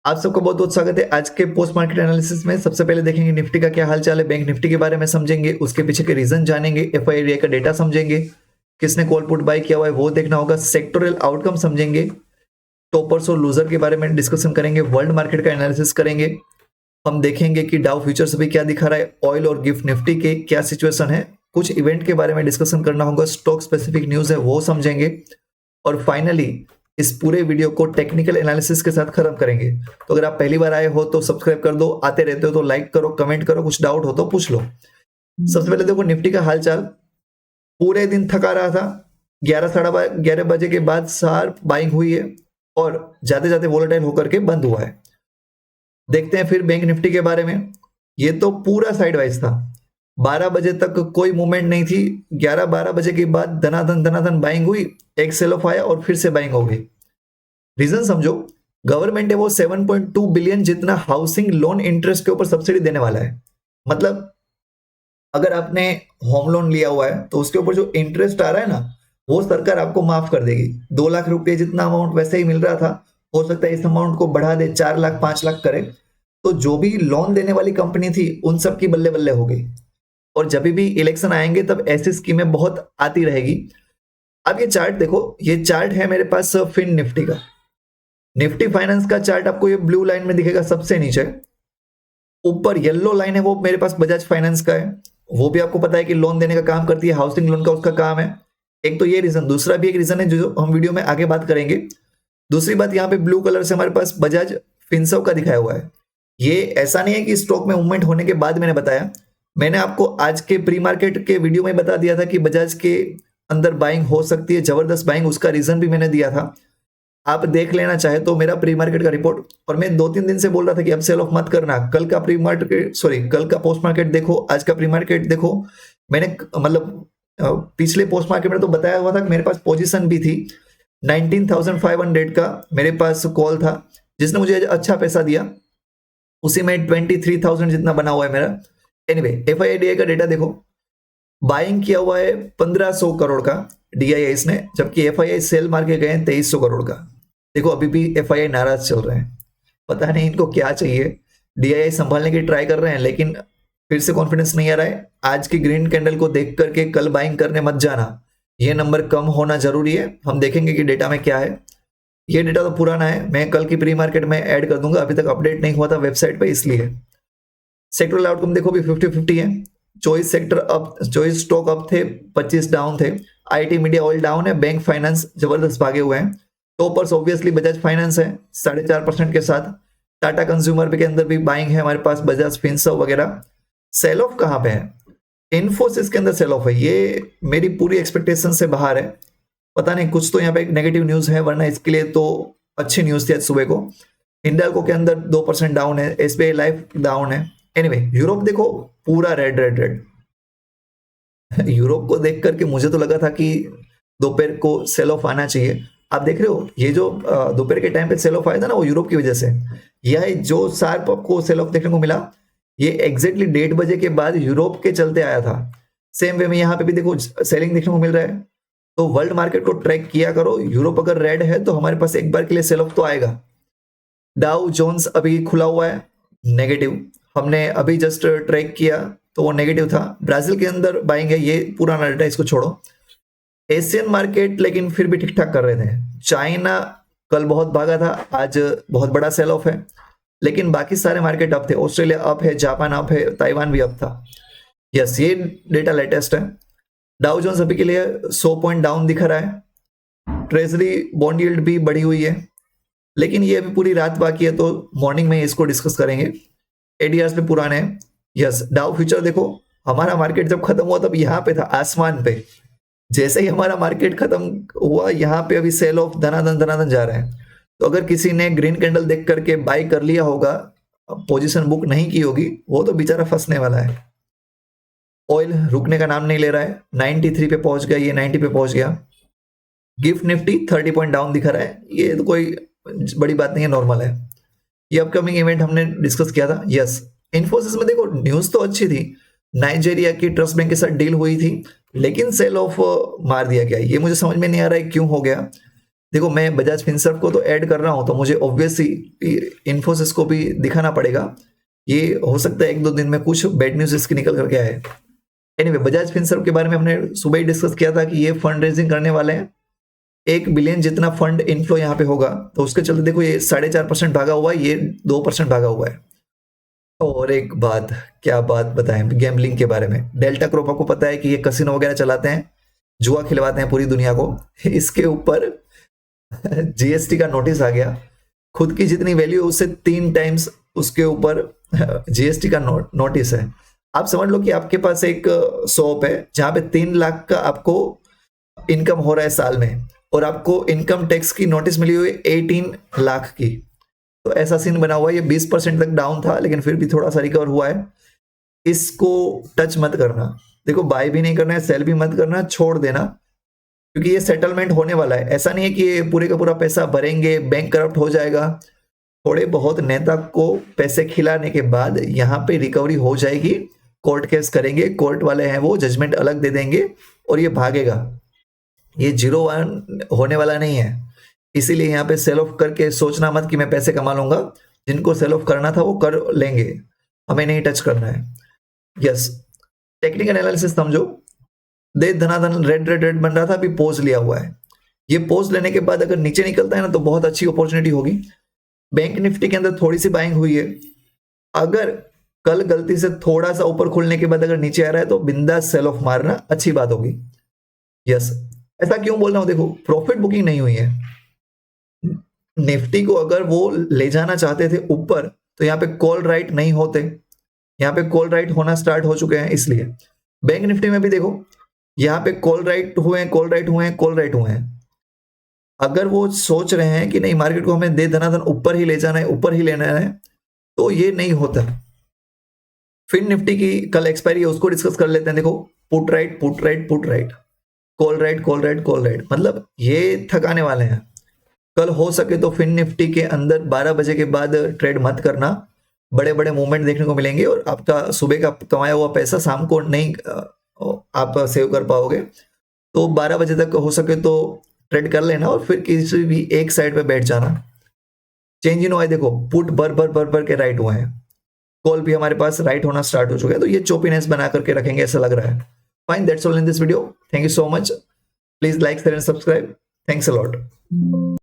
आप सबका बहुत बहुत स्वागत है आज के पोस्ट मार्केट एनालिसिस में। सबसे पहले देखेंगे निफ्टी का क्या हालचाल है, बैंक निफ्टी के बारे में समझेंगे, उसके पीछे के रीजन जानेंगे, एफआईडी का डेटा समझेंगे, किसने कॉल पुट बाय किया हुआ है वो देखना होगा, सेक्टोरल आउटकम समझेंगे, टॉपर्स और लूजर के बारे में डिस्कशन करेंगे, वर्ल्ड मार्केट का एनालिसिस करेंगे। हम देखेंगे कि डाउ फ्यूचर्स अभी क्या दिखा रहा है, ऑयल और गिफ्ट निफ्टी के क्या सिचुएशन है, कुछ इवेंट के बारे में डिस्कशन करना होगा, स्टॉक स्पेसिफिक न्यूज है वो समझेंगे, और फाइनली इस पूरे वीडियो को टेक्निकल एनालिसिस के साथ खत्म करेंगे। तो अगर आप पहली बार आए हो तो सब्सक्राइब कर दो, आते रहते हो तो लाइक करो, कमेंट करो, कुछ डाउट हो तो पूछ लो। सबसे पहले देखो निफ्टी का हालचाल, पूरे दिन थका रहा था। 11 बजे के बाद शार्प बाइंग हुई है और जाते जाते वोलेटाइल होकर के बंद हुआ है। देखते हैं फिर बैंक निफ्टी के बारे में। ये तो पूरा साइडवाइज था, 12 बजे तक कोई मूवमेंट नहीं थी। 11-12 बजे के बाद धनाधन बाइंग हुई, एक सेल ऑफ आया और फिर से बाइंग हो गई। रीजन समझो, गवर्नमेंट है वो 7.2 बिलियन जितना हाउसिंग लोन इंटरेस्ट के ऊपर सब्सिडी देने वाला है। मतलब अगर आपने होम लोन लिया हुआ है तो उसके ऊपर जो इंटरेस्ट आ रहा है ना, वो सरकार आपको माफ कर देगी। 2 लाख रुपए जितना अमाउंट वैसे ही मिल रहा था, हो सकता है इस अमाउंट को बढ़ा दे, 4 लाख 5 लाख करे। तो जो भी लोन देने वाली कंपनी थी उन सब की बल्ले बल्ले हो गई। और जब भी इलेक्शन आएंगे तब ऐसी स्कीमें बहुत आती रहेगी। अब ये चार्ट देखो, ये चार्ट है मेरे पास फिन निफ्टी का। निफ्टी फाइनेंस का चार्ट आपको ये ब्लू लाइन में दिखेगा सबसे नीचे। ऊपर येलो लाइन है वो मेरे पास बजाज फाइनेंस का है। वो भी आपको पता है कि लोन देने का काम करती है, हाउसिंग लोन का उसका काम है। एक तो ये रीजन, दूसरा भी एक रीजन है जो हम वीडियो में आगे बात करेंगे। दूसरी बात, यहाँ पे ब्लू कलर से हमारे पास बजाज फिनसर्व का दिखाया हुआ है। ये ऐसा नहीं है कि स्टॉक में मूवमेंट होने के बाद मैंने बताया, मैंने आपको आज के प्री मार्केट के वीडियो में बता दिया था कि बजाज के अंदर बाइंग हो सकती है, जबरदस्त बाइंग, उसका रीजन भी मैंने दिया था। आप देख लेना चाहे तो मेरा प्री मार्केट का रिपोर्ट। और मैं 2-3 दिन से बोल रहा था कि अब सेल ऑफ मत करना, कल का प्री मार्केट, सॉरी कल का पोस्ट मार्केट देखो, आज का प्री मार्केट देखो। मैंने मतलब पिछले पोस्ट मार्केट में तो बताया हुआ था कि मेरे पास पोजीशन भी थी 19,500 का, मेरे पास कॉल था जिसने मुझे अच्छा पैसा दिया। उसी में 23,000 जितना बना हुआ है मेरा। एनीवे, एफआईआईडीआई का डेटा देखो, बाइंग किया हुआ है 1500 करोड़ का डीआईआई ने, जबकि एफआईआई सेल मार के गए 2300 करोड़ का। देखो अभी भी एफआईआई नाराज चल रहे हैं, पता नहीं इनको क्या चाहिए। डीआईआई संभालने की ट्राई कर रहे हैं लेकिन फिर से कॉन्फिडेंस नहीं आ रहा है। आज की ग्रीन कैंडल को देख करके कल बाइंग करने मत जाना, ये नंबर कम होना जरूरी है। हम देखेंगे कि डेटा में क्या है। ये डेटा तो पुराना है, मैं कल की प्री मार्केट में ऐड कर दूंगा, अभी तक अपडेट नहीं हुआ था वेबसाइट पे इसलिए। सेक्टरल आउटकम देखो भी 50-50 है। Choice sector up, choice stock up थे, 25 डाउन थे। आईटी मीडिया ऑयल डाउन है, बैंक फाइनेंस जबरदस्त भागे हुए हैं। टॉपर्स ऑब्वियसली बजाज फाइनेंस है 4.5% के साथ। टाटा कंज्यूमर के अंदर भी बाइंग है हमारे पास, बजाज फिनसर्व वगैरह। सेल ऑफ कहां पे है? इन्फोसिस के अंदर सेल ऑफ है, ये मेरी पूरी एक्सपेक्टेशन से बाहर है। पता नहीं, कुछ तो यहाँ पे एक नेगेटिव न्यूज है, वरना इसके लिए तो अच्छी न्यूज थी आज सुबह को। हिंडाल्को के अंदर 2% डाउन है, एसबीआई लाइफ डाउन है। एनीवे, यूरोप देखो पूरा रेड रेड रेड। यूरोप को देख करके मुझे तो लगा था कि दोपहर को सेल ऑफ आना चाहिए। आप देख रहे हो ये जो दोपहर के टाइम पे सेल ऑफ आया था ना, वो यूरोप की वजह से। यह जो शार्प आपको सेल ऑफ देखने को मिला, ये एग्जैक्टली 1:30 बजे के बाद यूरोप के चलते आया था। सेम वे में यहाँ पे भी देखो सेलिंग देखने को मिल रहा है। तो वर्ल्ड मार्केट को ट्रैक किया करो, यूरोप अगर रेड है तो हमारे पास एक बार के लिए सेल ऑफ तो आएगा। डाउ जोन्स अभी खुला हुआ है नेगेटिव, हमने अभी जस्ट ट्रैक किया तो वो नेगेटिव था। ब्राजील के अंदर बाइंग है, ये पुराना डेटा, इसको छोड़ो। एशियन मार्केट लेकिन फिर भी ठीक ठाक कर रहे थे। चाइना कल बहुत भागा था, आज बहुत बड़ा सेल ऑफ है, लेकिन बाकी सारे मार्केट अप थे। ऑस्ट्रेलिया अप है, जापान अप है, ताइवान भी अप था। यस, ये डेटा लेटेस्ट है। डाउ जोन्स अभी के लिए 100 पॉइंट डाउन दिखा रहा है। ट्रेजरी बॉन्ड यील्ड भी बढ़ी हुई है, लेकिन ये अभी पूरी रात बाकी है तो मॉर्निंग में इसको डिस्कस करेंगे। एडीआर्स पे पुराने हैं। यस, डाउ फ्यूचर देखो, हमारा मार्केट जब खत्म हुआ तब यहाँ पे था आसमान पे। जैसे ही हमारा मार्केट खत्म हुआ, यहाँ पे अभी सेल ऑफ धनाधन जा रहे हैं। तो अगर किसी ने ग्रीन कैंडल देख करके बाई कर लिया होगा, पोजीशन बुक नहीं की होगी, वो तो बेचारा फंसने वाला है। ऑयल रुकने का नाम नहीं ले रहा है, 93 पे पहुंच गया, ये 90 पे पहुंच गया। गिफ्ट निफ्टी 30 पॉइंट डाउन दिखा रहा है, ये तो कोई बड़ी बात नहीं है, नॉर्मल है। ये अपकमिंग इवेंट हमने डिस्कस किया था। यस, इन्फोसिस में देखो न्यूज तो अच्छी थी, नाइजीरिया की ट्रस्ट बैंक के साथ डील हुई थी, लेकिन सेल ऑफ मार दिया गया। ये मुझे समझ में नहीं आ रहा है क्यों हो गया। देखो मैं बजाज फिनसर्व को तो ऐड कर रहा हूं, तो मुझे ऑब्वियसली इन्फोसिस को भी दिखाना पड़ेगा। ये हो सकता है 1-2 दिन में कुछ बैड न्यूज इसकी निकल करके आए। एनीवे बजाज फिनसर्व के बारे में हमने सुबह ही डिस्कस किया था कि ये फंड रेजिंग करने वाले हैं। 1 बिलियन जितना फंड इनफ्लो यहाँ पे होगा, तो उसके चलते देखो ये 4.5% भागा हुआ है, ये 2% भागा हुआ है। और एक बात, क्या बात बताएं गैम्बलिंग के बारे में। डेल्टा क्रॉप आपको पता है कि ये कसिनो वगैरह चलाते हैं, जुआ खिलवाते हैं पूरी दुनिया को। इसके ऊपर जीएसटी का नोटिस आ गया। खुद की जितनी वैल्यू है उससे 3 टाइम्स उसके ऊपर जीएसटी का नोटिस है। आप समझ लो कि आपके पास एक शॉप है जहां पे 3 लाख का आपको इनकम हो रहा है साल में, और आपको इनकम टैक्स की नोटिस मिली हुई 18 लाख की। तो ऐसा सीन बना हुआ है। ये 20% तक डाउन था, लेकिन फिर भी थोड़ा सा रिकवर हुआ है। इसको टच मत करना। देखो बाय भी नहीं करना है, सेल भी मत करना, छोड़ देना, क्योंकि ये सेटलमेंट होने वाला है। ऐसा नहीं है कि ये पूरे का पूरा पैसा भरेंगे, बैंक करप्ट हो जाएगा। थोड़े बहुत नेता को पैसे खिलाने के बाद यहाँ पे रिकवरी हो जाएगी। कोर्ट केस करेंगे, कोर्ट वाले हैं वो जजमेंट अलग दे देंगे और ये भागेगा। ये 0-1 होने वाला नहीं है। इसीलिए यहाँ पे सेल ऑफ करके सोचना मत कि मैं पैसे कमा लूंगा। जिनको सेल ऑफ करना था वो कर लेंगे, हमें नहीं टच करना है। यस, टेक्निकल एनालिसिस समझो। दे धनाधन रेड रेड रेड बन रहा था, अभी पोज लिया हुआ है। ये पोज लेने के बाद अगर नीचे निकलता है ना, तो बहुत अच्छी अपॉर्चुनिटी होगी। बैंक निफ्टी के अंदर थोड़ी सी बाइंग हुई है। अगर कल गलती से थोड़ा सा ऊपर खुलने के बाद अगर नीचे आ रहा है तो बिंदास सेल ऑफ मारना, अच्छी बात होगी। यस, ऐसा क्यों बोल रहा हूं, देखो प्रॉफिट बुकिंग नहीं हुई है। निफ्टी को अगर वो ले जाना चाहते थे ऊपर, तो यहाँ पे कॉल राइट नहीं होते। यहाँ पे कॉल राइट होना स्टार्ट हो चुके हैं। इसलिए बैंक निफ्टी में भी देखो, यहाँ पे कॉल राइट हुए हैं, कॉल राइट हुए हैं, कॉल राइट हुए हैं। अगर वो सोच रहे हैं कि नहीं मार्केट को हमें दे धनाधन ऊपर ही ले जाना है, ऊपर ही लेना है, तो ये नहीं होता। फिर निफ्टी की कल एक्सपायरी है, उसको डिस्कस कर लेते हैं। देखो put right, put right, put right, call right, call right, call right, मतलब ये थकाने वाले हैं। कल हो सके तो फिन निफ्टी के अंदर 12 बजे के बाद ट्रेड मत करना। बड़े बड़े मूवमेंट देखने को मिलेंगे और आपका सुबह का कमाया हुआ पैसा शाम को नहीं आप सेव कर पाओगे। तो 12 बजे तक हो सके तो ट्रेड कर लेना और फिर किसी भी एक साइड पे बैठ जाना। चेंज इन हुआ है, देखो पुट भर भर भर भर के राइट हुए हैं, कॉल भी हमारे पास राइट होना स्टार्ट हो चुका है। तो ये चोपीनेस बना करके रखेंगे ऐसा लग रहा है। Fine, that's all in this video. Thank you so much. Please like, share and subscribe. Thanks a lot.